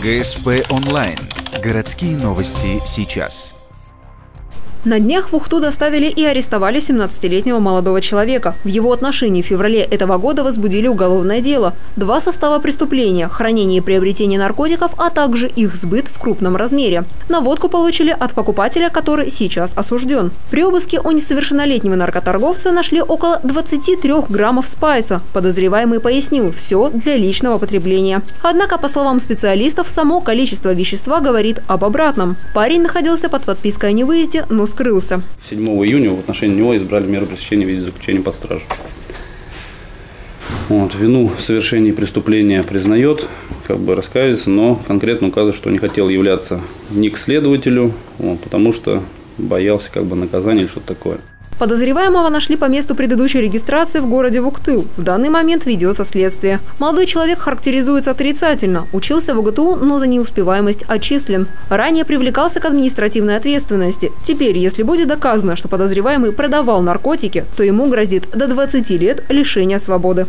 ГСП онлайн. Городские новости сейчас. На днях в Ухту доставили и арестовали 17-летнего молодого человека. В его отношении в феврале этого года возбудили уголовное дело. 2 состава преступления – хранение и приобретение наркотиков, а также их сбыт в крупном размере. Наводку получили от покупателя, который сейчас осужден. При обыске у несовершеннолетнего наркоторговца нашли около 23 граммов спайса. Подозреваемый пояснил – все для личного потребления. Однако, по словам специалистов, само количество вещества говорит об обратном. Парень находился под подпиской о невыезде, но скрылся. 7 июня в отношении него избрали меру пресечения в виде заключения под стражу. Вину в совершении преступления признает, раскаивается, но конкретно указывает, что не хотел являться ни к следователю, потому что боялся наказания или что-то такое. Подозреваемого нашли по месту предыдущей регистрации в городе Вуктыл. В данный момент ведется следствие. Молодой человек характеризуется отрицательно. Учился в УГТУ, но за неуспеваемость отчислен. Ранее привлекался к административной ответственности. Теперь, если будет доказано, что подозреваемый продавал наркотики, то ему грозит до 20 лет лишения свободы.